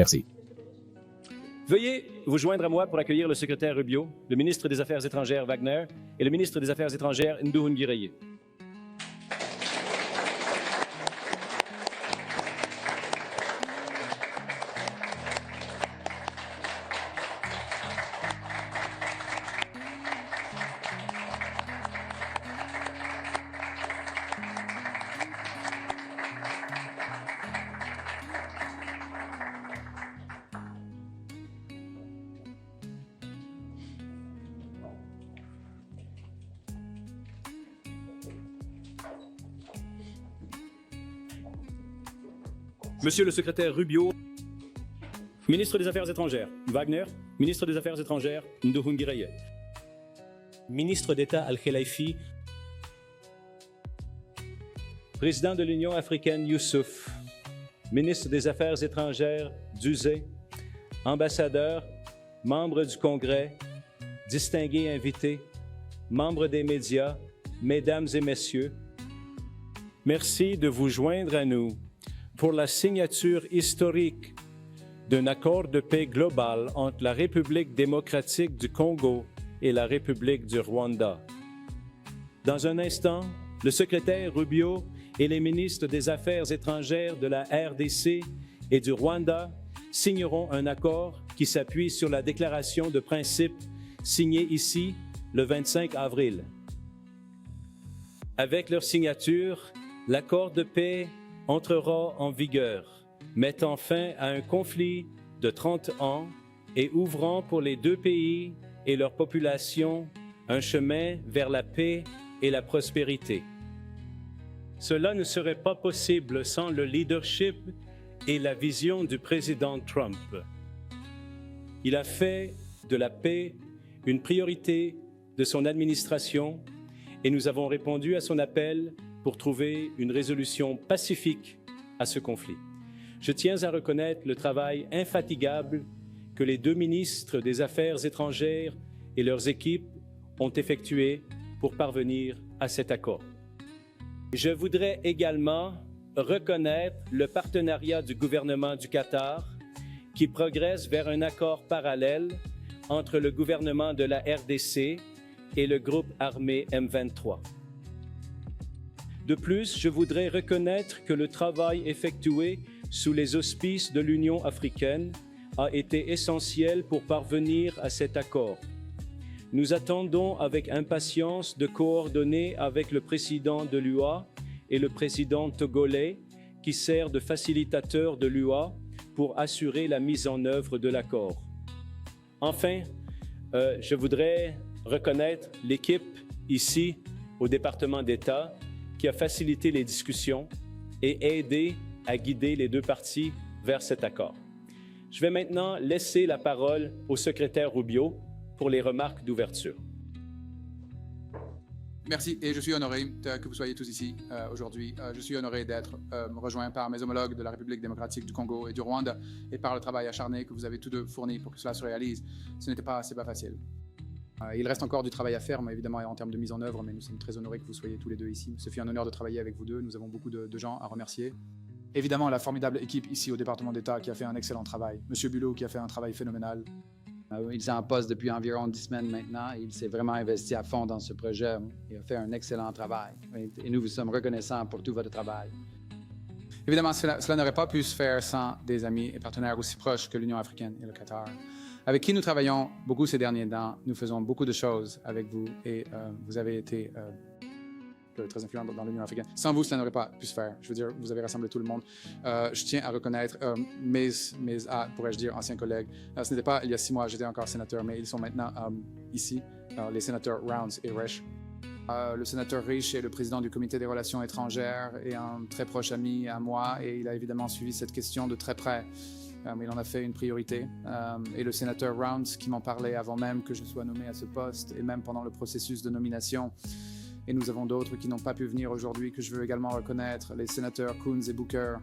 Merci. Veuillez vous joindre à moi pour accueillir le secrétaire Rubio, le ministre des Affaires étrangères Wagner et le ministre des Affaires étrangères Nduhungireye. Monsieur le secrétaire Rubio, ministre des Affaires étrangères Wagner, ministre des Affaires étrangères Nduhungireye, ministre d'État Al-Khelaifi, président de l'Union africaine Youssouf, ministre des Affaires étrangères Duzé, ambassadeur, membres du Congrès, distingués invités, membres des médias, mesdames et messieurs, merci de vous joindre à nous pour la signature historique d'un accord de paix global entre la République démocratique du Congo et la République du Rwanda. Dans un instant, le secrétaire Rubio et les ministres des Affaires étrangères de la RDC et du Rwanda signeront un accord qui s'appuie sur la déclaration de principe signée ici le 25 avril. Avec leur signature, l'accord de paix entrera en vigueur, mettant fin à un conflit de 30 ans et ouvrant pour les deux pays et leur population un chemin vers la paix et la prospérité. Cela ne serait pas possible sans le leadership et la vision du président Trump. Il a fait de la paix une priorité de son administration et nous avons répondu à son appel pour trouver une résolution pacifique à ce conflit. Je tiens à reconnaître le travail infatigable que les deux ministres des Affaires étrangères et leurs équipes ont effectué pour parvenir à cet accord. Je voudrais également reconnaître le partenariat du gouvernement du Qatar qui progresse vers un accord parallèle entre le gouvernement de la RDC et le groupe armé M23. De plus, je voudrais reconnaître que le travail effectué sous les auspices de l'Union africaine a été essentiel pour parvenir à cet accord. Nous attendons avec impatience de coordonner avec le président de l'UA et le président togolais qui sert de facilitateur de l'UA pour assurer la mise en œuvre de l'accord. Enfin, je voudrais reconnaître l'équipe ici au département d'État qui a facilité les discussions et aidé à guider les deux parties vers cet accord. Je vais maintenant laisser la parole au secrétaire Rubio pour les remarques d'ouverture. Merci et je suis honoré que vous soyez tous ici aujourd'hui. Je suis honoré d'être rejoint par mes homologues de la République démocratique du Congo et du Rwanda et par le travail acharné que vous avez tous deux fourni pour que cela se réalise. C'est pas facile. Il reste encore du travail à faire, mais évidemment en termes de mise en œuvre, mais nous sommes très honorés que vous soyez tous les deux ici. Ce fut un honneur de travailler avec vous deux. Nous avons beaucoup de gens à remercier. Évidemment, la formidable équipe ici au département d'État qui a fait un excellent travail. Monsieur Bulot qui a fait un travail phénoménal. Il est en poste depuis environ 10 semaines maintenant. Il s'est vraiment investi à fond dans ce projet et a fait un excellent travail. Et nous vous sommes reconnaissants pour tout votre travail. Évidemment, cela n'aurait pas pu se faire sans des amis et partenaires aussi proches que l'Union africaine et le Qatar, avec qui nous travaillons beaucoup ces derniers temps. Nous faisons beaucoup de choses avec vous et vous avez été très influent dans l'Union africaine. Sans vous, cela n'aurait pas pu se faire. Je veux dire, vous avez rassemblé tout le monde. Je tiens à reconnaître mes pourrais-je dire, anciens collègues. Ce n'était pas il y a 6 mois, j'étais encore sénateur, mais ils sont maintenant ici, les sénateurs Rounds et Risch. Le sénateur Risch est le président du comité des relations étrangères et un très proche ami à moi, et il a évidemment suivi cette question de très près. Il en a fait une priorité. Et le sénateur Rounds, qui m'en parlait avant même que je sois nommé à ce poste, et même pendant le processus de nomination. Et nous avons d'autres qui n'ont pas pu venir aujourd'hui, que je veux également reconnaître, les sénateurs Coons et Booker.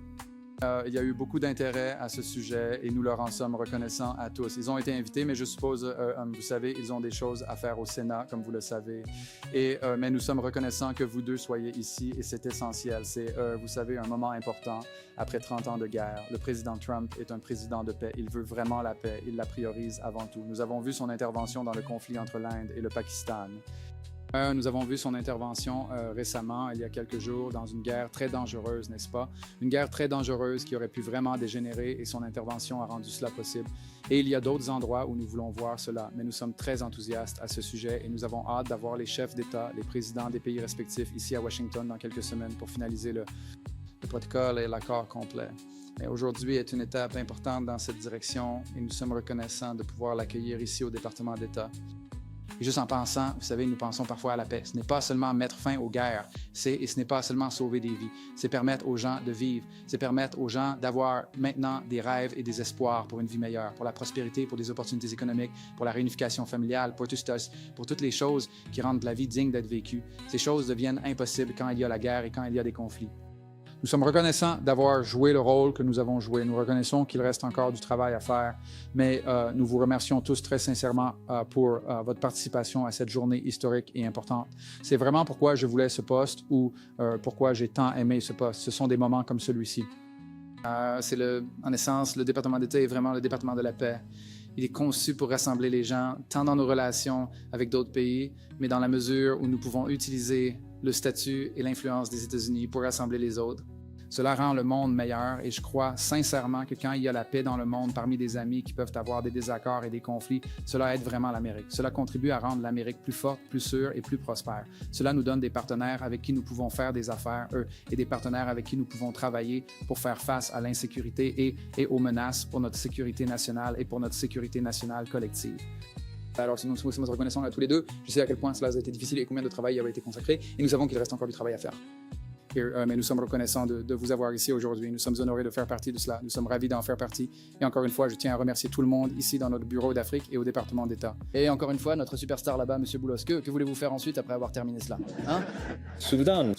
Il y a eu beaucoup d'intérêt à ce sujet et nous leur en sommes reconnaissants à tous. Ils ont été invités, mais je suppose, vous savez, ils ont des choses à faire au Sénat, comme vous le savez. Mais nous sommes reconnaissants que vous deux soyez ici et c'est essentiel. C'est, vous savez, un moment important après 30 ans de guerre. Le président Trump est un président de paix. Il veut vraiment la paix. Il la priorise avant tout. Nous avons vu son intervention dans le conflit entre l'Inde et le Pakistan. Nous avons vu son intervention récemment, il y a quelques jours, dans une guerre très dangereuse, n'est-ce pas? Une guerre très dangereuse qui aurait pu vraiment dégénérer et son intervention a rendu cela possible. Et il y a d'autres endroits où nous voulons voir cela, mais nous sommes très enthousiastes à ce sujet et nous avons hâte d'avoir les chefs d'État, les présidents des pays respectifs ici à Washington dans quelques semaines pour finaliser le protocole et l'accord complet. Mais aujourd'hui est une étape importante dans cette direction et nous sommes reconnaissants de pouvoir l'accueillir ici au département d'État. Et juste en pensant, vous savez, nous pensons parfois à la paix. Ce n'est pas seulement mettre fin aux guerres, et ce n'est pas seulement sauver des vies. C'est permettre aux gens de vivre, c'est permettre aux gens d'avoir maintenant des rêves et des espoirs pour une vie meilleure, pour la prospérité, pour des opportunités économiques, pour la réunification familiale, pour toutes les choses qui rendent la vie digne d'être vécue. Ces choses deviennent impossibles quand il y a la guerre et quand il y a des conflits. Nous sommes reconnaissants d'avoir joué le rôle que nous avons joué. Nous reconnaissons qu'il reste encore du travail à faire, mais nous vous remercions tous très sincèrement pour votre participation à cette journée historique et importante. C'est vraiment pourquoi je voulais ce poste ou pourquoi j'ai tant aimé ce poste. Ce sont des moments comme celui-ci. En essence, le département d'État est vraiment le département de la paix. Il est conçu pour rassembler les gens, tant dans nos relations avec d'autres pays, mais dans la mesure où nous pouvons utiliser le statut et l'influence des États-Unis pour rassembler les autres. Cela rend le monde meilleur et je crois sincèrement que quand il y a la paix dans le monde parmi des amis qui peuvent avoir des désaccords et des conflits, cela aide vraiment l'Amérique. Cela contribue à rendre l'Amérique plus forte, plus sûre et plus prospère. Cela nous donne des partenaires avec qui nous pouvons faire des affaires, et des partenaires avec qui nous pouvons travailler pour faire face à l'insécurité et aux menaces pour notre sécurité nationale et pour notre sécurité nationale collective. Alors, nous sommes reconnaissants à tous les deux. Je sais à quel point cela a été difficile et combien de travail y avait été consacré. Et nous savons qu'il reste encore du travail à faire. Mais nous sommes reconnaissants de vous avoir ici aujourd'hui. Nous sommes honorés de faire partie de cela. Nous sommes ravis d'en faire partie. Et encore une fois, je tiens à remercier tout le monde ici dans notre bureau d'Afrique et au département d'État. Et encore une fois, notre superstar là-bas, M. Boulos, que voulez-vous faire ensuite après avoir terminé cela? Hein? Soudan,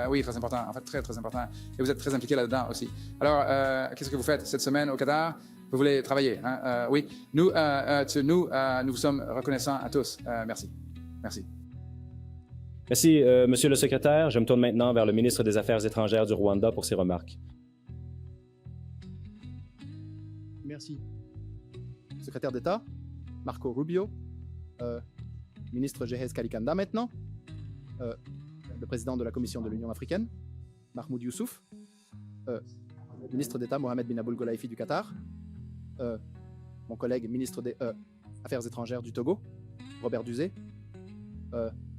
oui, très important. En fait, très, très important. Et vous êtes très impliqués là-dedans aussi. Alors, qu'est-ce que vous faites cette semaine au Qatar? Vous voulez travailler, hein? Oui. Nous vous sommes reconnaissants à tous. Merci. Merci. Merci, Monsieur le secrétaire. Je me tourne maintenant vers le ministre des Affaires étrangères du Rwanda pour ses remarques. Merci. Secrétaire d'État, Marco Rubio, ministre Jehez Kalikanda maintenant, le président de la Commission de l'Union africaine, Mahmoud Youssouf, ministre d'État Mohamed bin Aboul Golaifi du Qatar, mon collègue ministre des Affaires étrangères du Togo, Robert Duzé,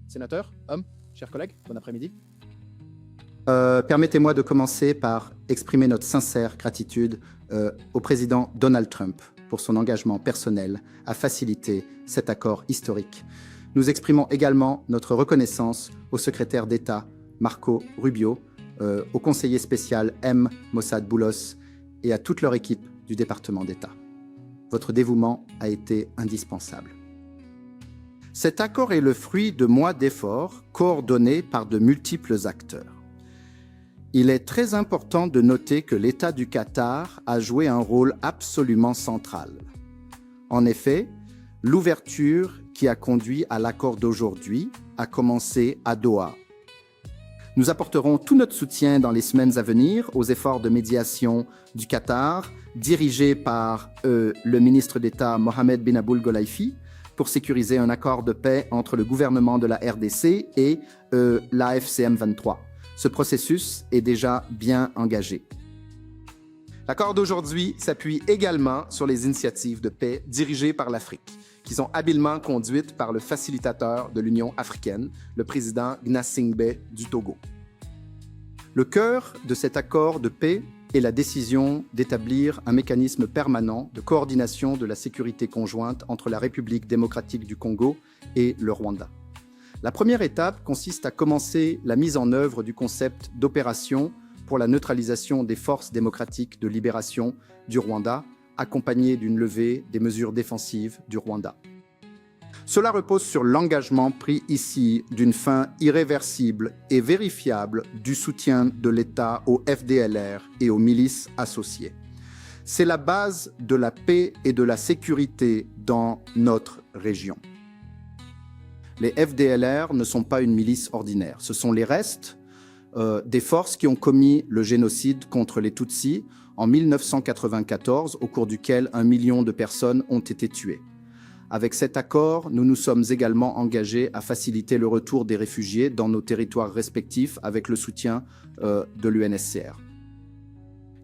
sénateur, homme, chers collègues, bon après-midi. Permettez-moi de commencer par exprimer notre sincère gratitude au président Donald Trump pour son engagement personnel à faciliter cet accord historique. Nous exprimons également notre reconnaissance au secrétaire d'État Marco Rubio, au conseiller spécial M. Mossad Boulos et à toute leur équipe du département d'État. Votre dévouement a été indispensable. Cet accord est le fruit de mois d'efforts coordonnés par de multiples acteurs. Il est très important de noter que l'État du Qatar a joué un rôle absolument central. En effet, l'ouverture qui a conduit à l'accord d'aujourd'hui a commencé à Doha. Nous apporterons tout notre soutien dans les semaines à venir aux efforts de médiation du Qatar, dirigés par le ministre d'État Mohamed bin Aboul Golaifi, pour sécuriser un accord de paix entre le gouvernement de la RDC et l'AFCM 23. Ce processus est déjà bien engagé. L'accord d'aujourd'hui s'appuie également sur les initiatives de paix dirigées par l'Afrique, qui sont habilement conduites par le facilitateur de l'Union africaine, le président Gnassingbé du Togo. Le cœur de cet accord de paix est la décision d'établir un mécanisme permanent de coordination de la sécurité conjointe entre la République démocratique du Congo et le Rwanda. La première étape consiste à commencer la mise en œuvre du concept d'opération pour la neutralisation des forces démocratiques de libération du Rwanda, accompagnée d'une levée des mesures défensives du Rwanda. Cela repose sur l'engagement pris ici d'une fin irréversible et vérifiable du soutien de l'État au FDLR et aux milices associées. C'est la base de la paix et de la sécurité dans notre région. Les FDLR ne sont pas une milice ordinaire. Ce sont les restes des forces qui ont commis le génocide contre les Tutsis en 1994, au cours duquel 1 million de personnes ont été tuées. Avec cet accord, nous nous sommes également engagés à faciliter le retour des réfugiés dans nos territoires respectifs avec le soutien de l'UNHCR.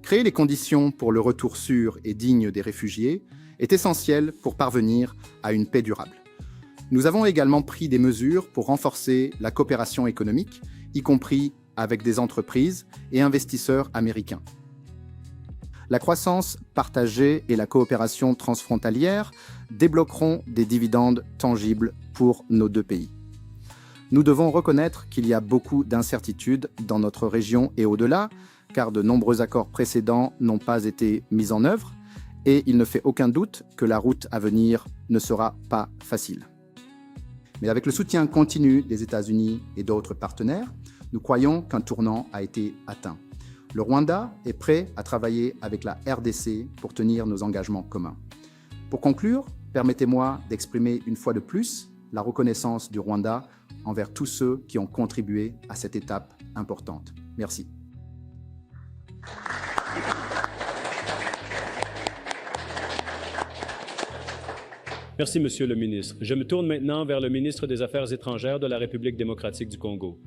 Créer les conditions pour le retour sûr et digne des réfugiés est essentiel pour parvenir à une paix durable. Nous avons également pris des mesures pour renforcer la coopération économique, y compris avec des entreprises et investisseurs américains. La croissance partagée et la coopération transfrontalière débloqueront des dividendes tangibles pour nos deux pays. Nous devons reconnaître qu'il y a beaucoup d'incertitudes dans notre région et au-delà, car de nombreux accords précédents n'ont pas été mis en œuvre et il ne fait aucun doute que la route à venir ne sera pas facile. Mais avec le soutien continu des États-Unis et d'autres partenaires, nous croyons qu'un tournant a été atteint. Le Rwanda est prêt à travailler avec la RDC pour tenir nos engagements communs. Pour conclure, permettez-moi d'exprimer une fois de plus la reconnaissance du Rwanda envers tous ceux qui ont contribué à cette étape importante. Merci. Merci, Monsieur le ministre. Je me tourne maintenant vers le ministre des Affaires étrangères de la République démocratique du Congo.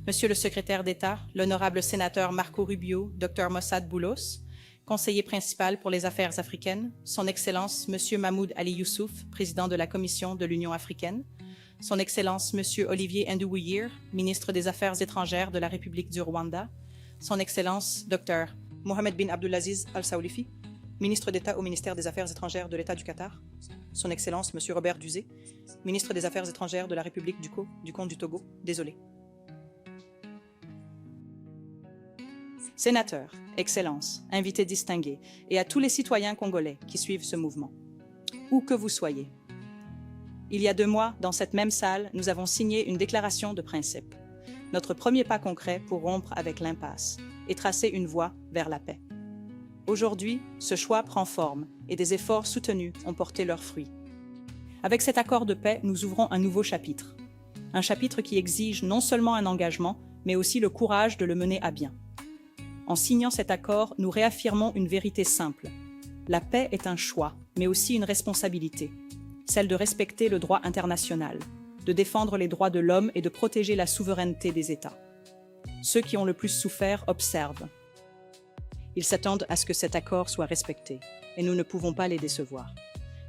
Monsieur le secrétaire d'État, l'honorable sénateur Marco Rubio, Dr Mossad Boulos, conseiller principal pour les affaires africaines, Son Excellence Monsieur Mahmoud Ali Youssouf, président de la Commission de l'Union africaine, Son Excellence Monsieur Olivier Nduwuyer, ministre des Affaires étrangères de la République du Rwanda, Son Excellence Dr Mohamed bin Abdulaziz Al-Saoulifi, ministre d'État au ministère des Affaires étrangères de l'État du Qatar, Son Excellence Monsieur Robert Duzé, ministre des Affaires étrangères de la République du Comte du Togo, désolé. Sénateurs, Excellences, invités distingués et à tous les citoyens congolais qui suivent ce mouvement, où que vous soyez. Il y a 2 mois, dans cette même salle, nous avons signé une déclaration de principe, notre premier pas concret pour rompre avec l'impasse et tracer une voie vers la paix. Aujourd'hui, ce choix prend forme et des efforts soutenus ont porté leurs fruits. Avec cet accord de paix, nous ouvrons un nouveau chapitre. Un chapitre qui exige non seulement un engagement, mais aussi le courage de le mener à bien. En signant cet accord, nous réaffirmons une vérité simple. La paix est un choix, mais aussi une responsabilité. Celle de respecter le droit international, de défendre les droits de l'homme et de protéger la souveraineté des États. Ceux qui ont le plus souffert observent. Ils s'attendent à ce que cet accord soit respecté, et nous ne pouvons pas les décevoir.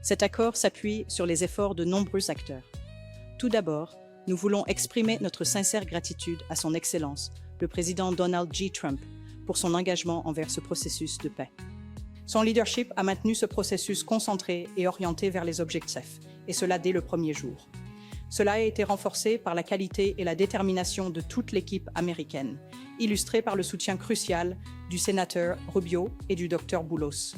Cet accord s'appuie sur les efforts de nombreux acteurs. Tout d'abord, nous voulons exprimer notre sincère gratitude à son Excellence, le président Donald J. Trump, pour son engagement envers ce processus de paix. Son leadership a maintenu ce processus concentré et orienté vers les objectifs, et cela dès le premier jour. Cela a été renforcé par la qualité et la détermination de toute l'équipe américaine, illustrée par le soutien crucial du sénateur Rubio et du Dr Boulos.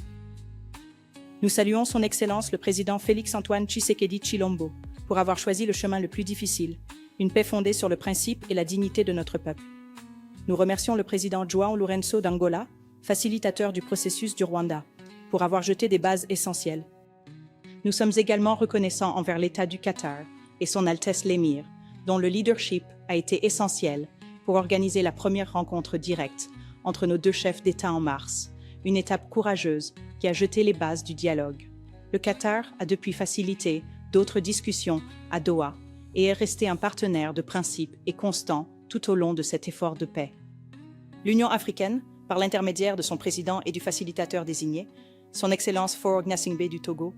Nous saluons son Excellence le président Félix-Antoine Tshisekedi Tshilombo pour avoir choisi le chemin le plus difficile, une paix fondée sur le principe et la dignité de notre peuple. Nous remercions le président João Lourenço d'Angola, facilitateur du processus du Rwanda, pour avoir jeté des bases essentielles. Nous sommes également reconnaissants envers l'État du Qatar et son Altesse l'Émir, dont le leadership a été essentiel pour organiser la première rencontre directe entre nos 2 chefs d'État en mars, une étape courageuse qui a jeté les bases du dialogue. Le Qatar a depuis facilité d'autres discussions à Doha et est resté un partenaire de principe et constant tout au long de cet effort de paix. L'Union africaine, par l'intermédiaire de son président et du facilitateur désigné, son Excellence Faure Gnassingbé du Togo,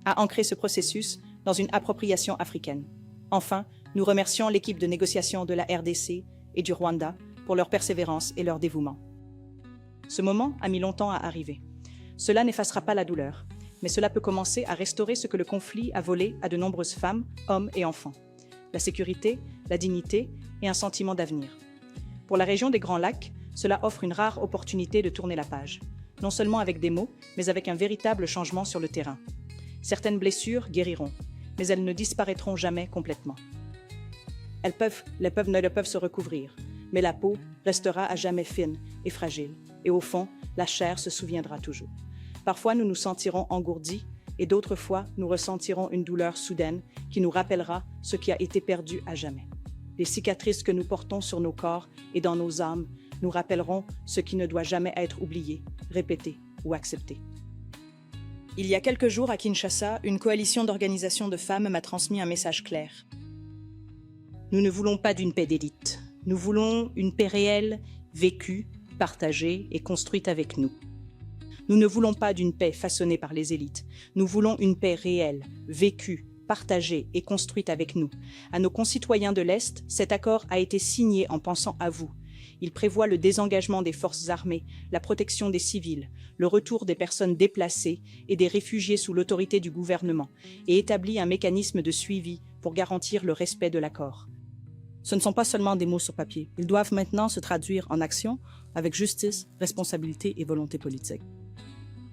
a ancré ce processus dans une appropriation africaine. Enfin, nous remercions l'équipe de négociation de la RDC et du Rwanda pour leur persévérance et leur dévouement. Ce moment a mis longtemps à arriver. Cela n'effacera pas la douleur, mais cela peut commencer à restaurer ce que le conflit a volé à de nombreuses femmes, hommes et enfants. La sécurité, la dignité et un sentiment d'avenir. Pour la région des Grands Lacs, cela offre une rare opportunité de tourner la page, non seulement avec des mots, mais avec un véritable changement sur le terrain. Certaines blessures guériront, mais elles ne disparaîtront jamais complètement. Elles ne peuvent se recouvrir, mais la peau restera à jamais fine et fragile, et au fond, la chair se souviendra toujours. Parfois, nous nous sentirons engourdis, et d'autres fois, nous ressentirons une douleur soudaine qui nous rappellera ce qui a été perdu à jamais. Les cicatrices que nous portons sur nos corps et dans nos âmes nous rappelleront ce qui ne doit jamais être oublié, répété ou accepté. Il y a quelques jours à Kinshasa, une coalition d'organisations de femmes m'a transmis un message clair. Nous ne voulons pas d'une paix d'élite. Nous voulons une paix réelle, vécue, partagée et construite avec nous. Nous ne voulons pas d'une paix façonnée par les élites. Nous voulons une paix réelle, vécue, partagée et construite avec nous. À nos concitoyens de l'Est, cet accord a été signé en pensant à vous. Il prévoit le désengagement des forces armées, la protection des civils, le retour des personnes déplacées et des réfugiés sous l'autorité du gouvernement et établit un mécanisme de suivi pour garantir le respect de l'accord. Ce ne sont pas seulement des mots sur papier. Ils doivent maintenant se traduire en action avec justice, responsabilité et volonté politique.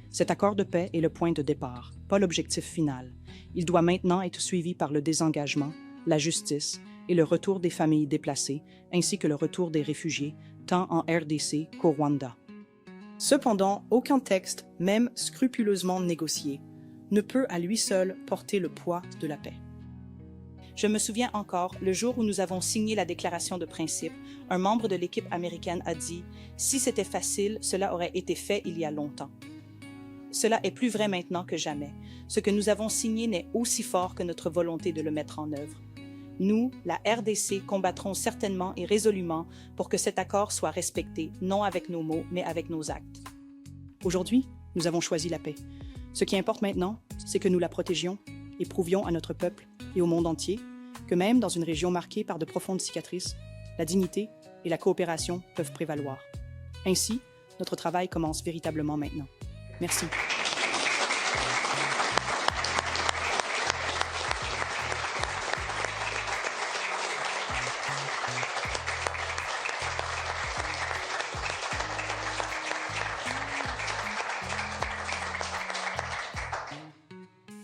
Cet accord de paix est le point de départ, pas l'objectif final. Il doit maintenant être suivi par le désengagement, la justice et le retour des familles déplacées, ainsi que le retour des réfugiés, tant en RDC qu'au Rwanda. Cependant, aucun texte, même scrupuleusement négocié, ne peut à lui seul porter le poids de la paix. Je me souviens encore, le jour où nous avons signé la déclaration de principe, un membre de l'équipe américaine a dit « Si c'était facile, cela aurait été fait il y a longtemps ». Cela est plus vrai maintenant que jamais. Ce que nous avons signé n'est aussi fort que notre volonté de le mettre en œuvre. Nous, la RDC, combattrons certainement et résolument pour que cet accord soit respecté, non avec nos mots, mais avec nos actes. Aujourd'hui, nous avons choisi la paix. Ce qui importe maintenant, c'est que nous la protégions et prouvions à notre peuple et au monde entier que même dans une région marquée par de profondes cicatrices, la dignité et la coopération peuvent prévaloir. Ainsi, notre travail commence véritablement maintenant. Merci.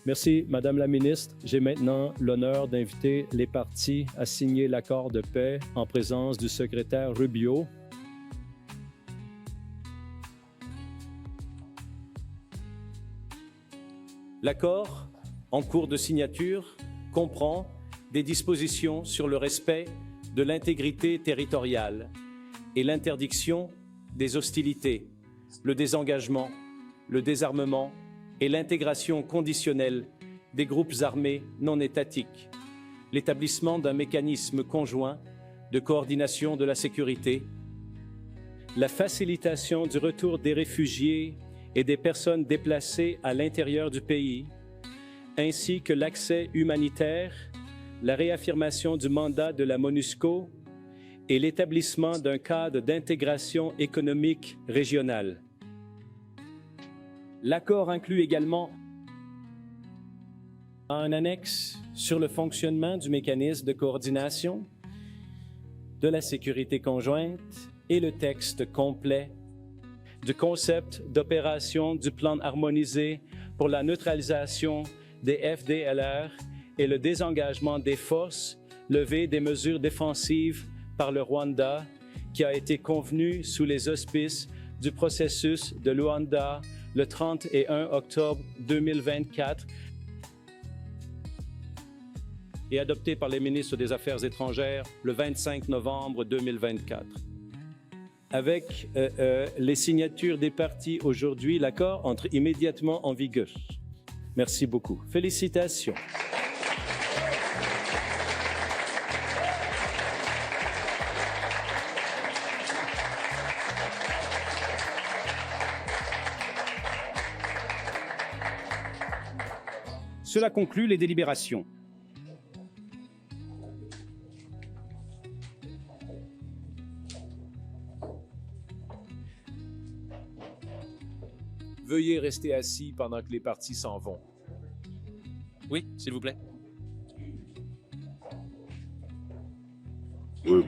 Merci, Madame la Ministre. J'ai maintenant l'honneur d'inviter les parties à signer l'accord de paix en présence du secrétaire Rubio. L'accord, en cours de signature, comprend des dispositions sur le respect de l'intégrité territoriale et l'interdiction des hostilités, le désengagement, le désarmement et l'intégration conditionnelle des groupes armés non étatiques, l'établissement d'un mécanisme conjoint de coordination de la sécurité, la facilitation du retour des réfugiés et des personnes déplacées à l'intérieur du pays, ainsi que l'accès humanitaire, la réaffirmation du mandat de la MONUSCO et l'établissement d'un cadre d'intégration économique régionale. L'accord inclut également un annexe sur le fonctionnement du mécanisme de coordination de la sécurité conjointe et le texte complet du concept d'opération du plan harmonisé pour la neutralisation des FDLR et le désengagement des forces levées des mesures défensives par le Rwanda qui a été convenu sous les auspices du processus de Luanda le 31 octobre 2024 et adopté par les ministres des Affaires étrangères le 25 novembre 2024. Avec les signatures des parties aujourd'hui, l'accord entre immédiatement en vigueur. Merci beaucoup. Félicitations. Cela conclut les délibérations. Veuillez rester assis pendant que les parties s'en vont. Oui, s'il vous plaît. Oui.